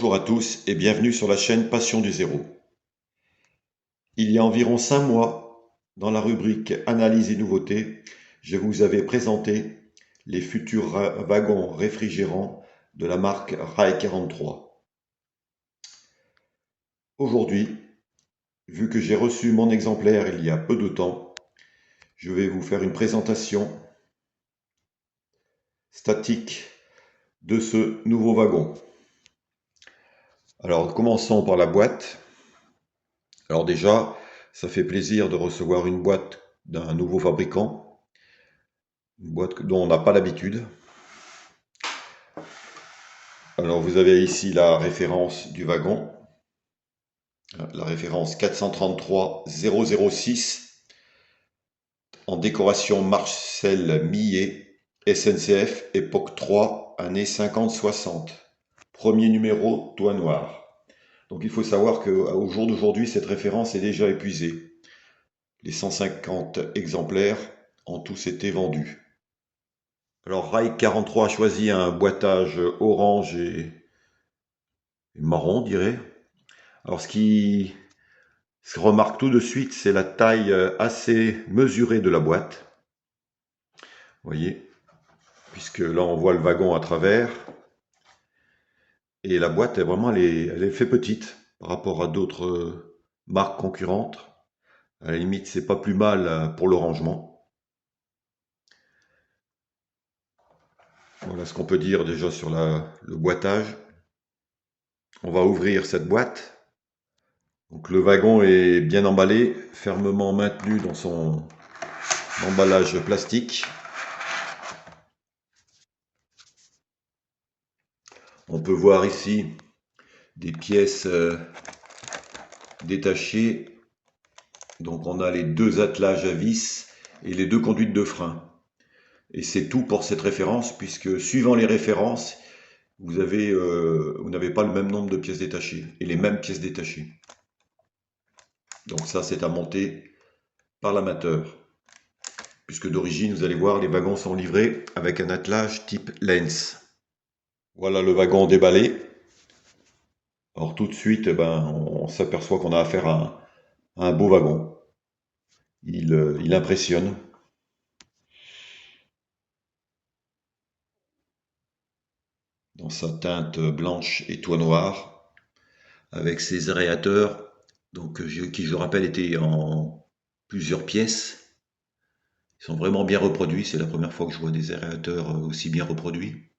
Bonjour à tous et bienvenue sur la chaîne Passion du Zéro. Il y a environ 5 mois, dans la rubrique Analyse et nouveautés, je vous avais présenté les futurs wagons réfrigérants de la marque Rail 43. Aujourd'hui, vu que j'ai reçu mon exemplaire il y a peu de temps, je vais vous faire une présentation statique de ce nouveau wagon. Alors commençons par la boîte. Alors déjà, ça fait plaisir de recevoir une boîte d'un nouveau fabricant, une boîte dont on n'a pas l'habitude. Alors vous avez ici la référence du wagon, la référence 433 006 en décoration Marcel Millet, SNCF, époque 3, années 50-60. Premier numéro, toit noir. Donc il faut savoir qu'au jour d'aujourd'hui, cette référence est déjà épuisée. Les 150 exemplaires ont tous été vendus. Alors Rail 43 a choisi un boitage orange et marron, on dirait. Alors ce qui se remarque tout de suite, c'est la taille assez mesurée de la boîte. Vous voyez, puisque là on voit le wagon à travers. Et la boîte, elle est fait petite par rapport à d'autres marques concurrentes. À la limite, c'est pas plus mal pour le rangement. Voilà ce qu'on peut dire déjà sur le boitage. On va ouvrir cette boîte. Donc le wagon est bien emballé, fermement maintenu dans son emballage plastique. On peut voir ici des pièces détachées. Donc on a les deux attelages à vis et les deux conduites de frein. Et c'est tout pour cette référence, puisque suivant les références, vous n'avez pas le même nombre de pièces détachées et les mêmes pièces détachées. Donc ça, c'est à monter par l'amateur. Puisque d'origine, vous allez voir, les wagons sont livrés avec un attelage type Lenz. Voilà le wagon déballé. Alors tout de suite, on s'aperçoit qu'on a affaire à un beau wagon. Il impressionne. Dans sa teinte blanche et toit noir, avec ses aérateurs, donc, qui je rappelle étaient en plusieurs pièces. Ils sont vraiment bien reproduits, c'est la première fois que je vois des aérateurs aussi bien reproduits.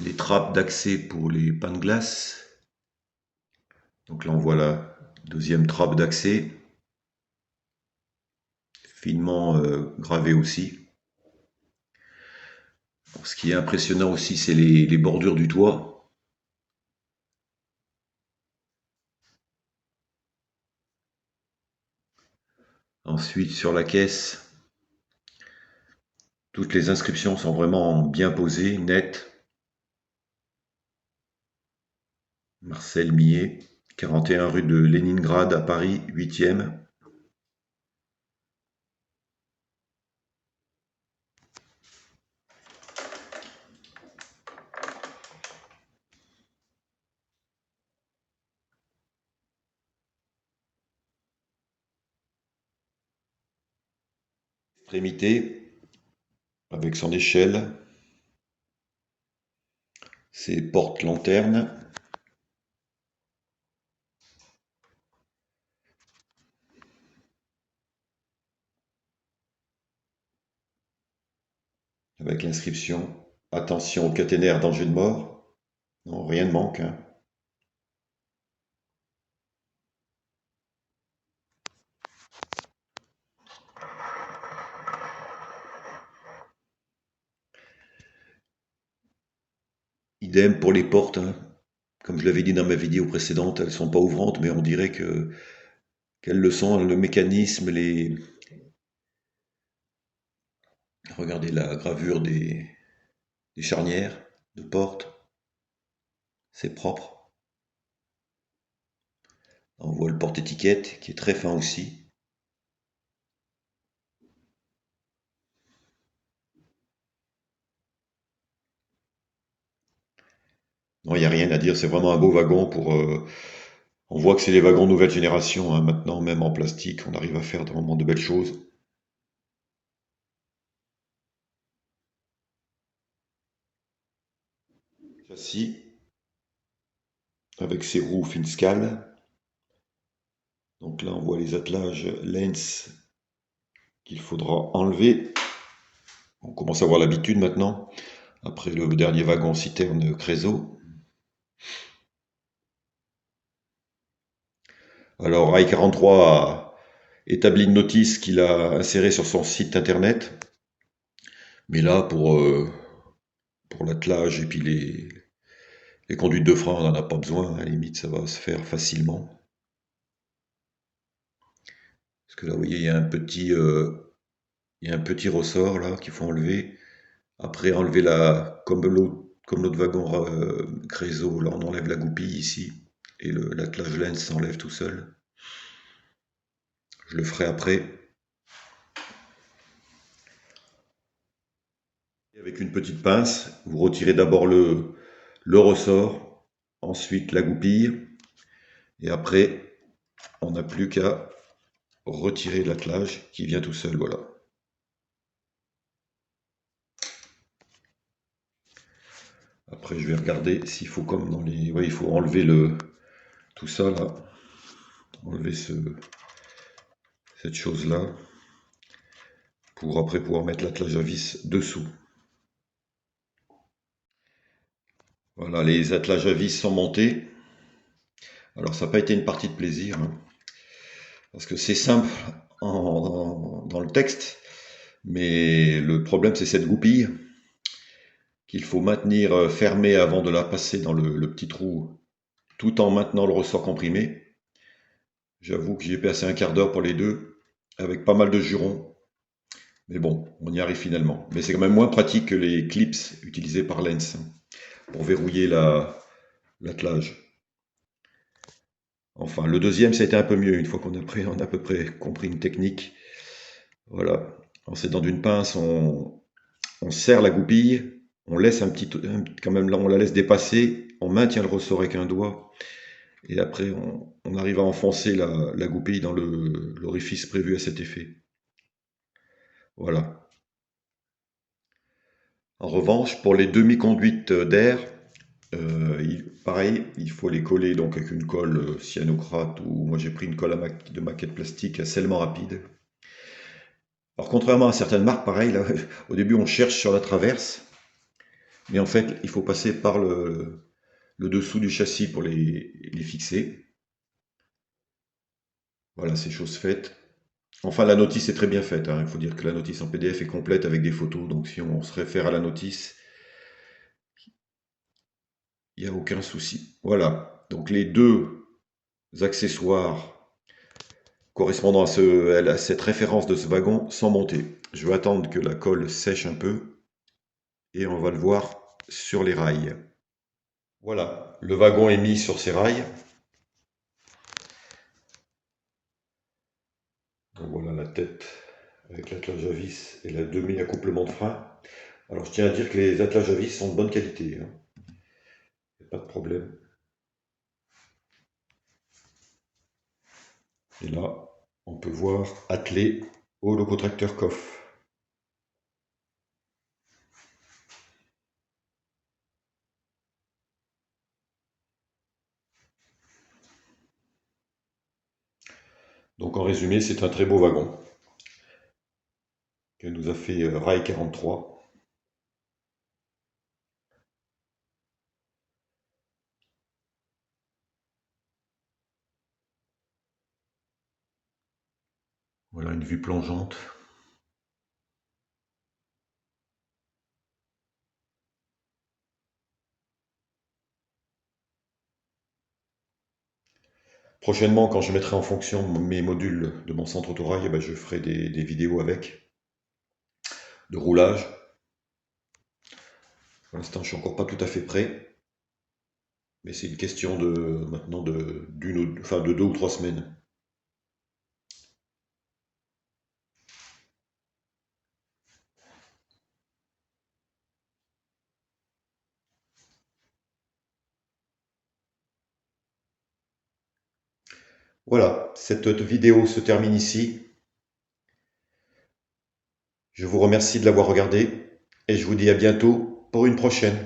Les trappes d'accès pour les pains de glace. Donc là on voit la deuxième trappe d'accès, finement gravée aussi. Alors, ce qui est impressionnant aussi, c'est les bordures du toit. Ensuite, sur la caisse, toutes les inscriptions sont vraiment bien posées, nettes. Marcel Millet, 41 rue de Léningrad à Paris, 8e. Extrémité, avec son échelle, ses portes-lanternes. Avec l'inscription « Attention au caténaire, danger de mort ». Non, rien ne manque, hein. Idem pour les portes, hein. Comme je l'avais dit dans ma vidéo précédente, elles ne sont pas ouvrantes, mais on dirait qu'elles le sont. Le mécanisme, regardez la gravure des charnières de porte, c'est propre. On voit le porte-étiquette qui est très fin aussi. Non, il n'y a rien à dire, c'est vraiment un beau wagon pour... on voit que c'est les wagons nouvelle génération, hein, maintenant, même en plastique, on arrive à faire vraiment de belles choses. Châssis, avec ses roues Finscal. Donc là, on voit les attelages Lenz qu'il faudra enlever. On commence à avoir l'habitude maintenant, après le dernier wagon citerne Creusot. Alors, Rail 43 a établi une notice qu'il a insérée sur son site internet. Mais là, pour l'attelage et puis les conduites de frein, on n'en a pas besoin. À la limite, ça va se faire facilement. Parce que là, vous voyez, il y a un petit ressort là qu'il faut enlever. Après, enlever comme l'autre wagon Creusot, là, on enlève la goupille ici. Et l'attelage Lenz s'enlève tout seul. Je le ferai après. Avec une petite pince, vous retirez d'abord le ressort, ensuite la goupille, et après, on n'a plus qu'à retirer l'attelage qui vient tout seul, voilà. Après, je vais regarder s'il faut comme dans les... Oui, il faut enlever tout ça là, enlever cette chose-là, pour après pouvoir mettre l'attelage à vis dessous. Voilà, les attelages à vis sont montés. Alors, ça n'a pas été une partie de plaisir, hein, parce que c'est simple dans le texte, mais le problème, c'est cette goupille qu'il faut maintenir fermée avant de la passer dans le petit trou, tout en maintenant le ressort comprimé. J'avoue que j'y ai passé un quart d'heure pour les deux, avec pas mal de jurons. Mais bon, on y arrive finalement. Mais c'est quand même moins pratique que les clips utilisés par Lenz pour verrouiller l'attelage. Enfin, le deuxième, ça a été un peu mieux, une fois on a à peu près compris une technique. Voilà. En s'aidant d'une pince, on serre la goupille, on laisse quand même là, on la laisse dépasser, on maintient le ressort avec un doigt, et après on arrive à enfoncer la goupille dans l'orifice prévu à cet effet. Voilà. En revanche, pour les demi-conduites d'air, pareil, il faut les coller donc avec une colle cyanocrate, ou moi j'ai pris une colle de maquette plastique à scellement rapide. Alors contrairement à certaines marques, pareil, là, au début on cherche sur la traverse, mais en fait il faut passer par le dessous du châssis pour les fixer. Voilà, c'est chose faite. Enfin, la notice est très bien faite, hein. Il faut dire que la notice en PDF est complète avec des photos, donc si on se réfère à la notice, il n'y a aucun souci. Voilà, donc les deux accessoires correspondant à cette référence de ce wagon sont montés. Je vais attendre que la colle sèche un peu et on va le voir sur les rails. Voilà, le wagon est mis sur ses rails. Donc voilà la tête avec l'attelage à vis et la demi-accouplement de frein. Alors je tiens à dire que les attelages à vis sont de bonne qualité, hein. Y a pas de problème. Et là, on peut voir attelé au locotracteur COF. Donc en résumé, c'est un très beau wagon que nous a fait Rail 43. Voilà une vue plongeante. Prochainement, quand je mettrai en fonction mes modules de mon centre autorail, eh ben, je ferai des vidéos avec, de roulage. Pour l'instant, je suis encore pas tout à fait prêt, mais c'est une question maintenant de 2 ou 3 semaines. Voilà, cette vidéo se termine ici. Je vous remercie de l'avoir regardée et je vous dis à bientôt pour une prochaine.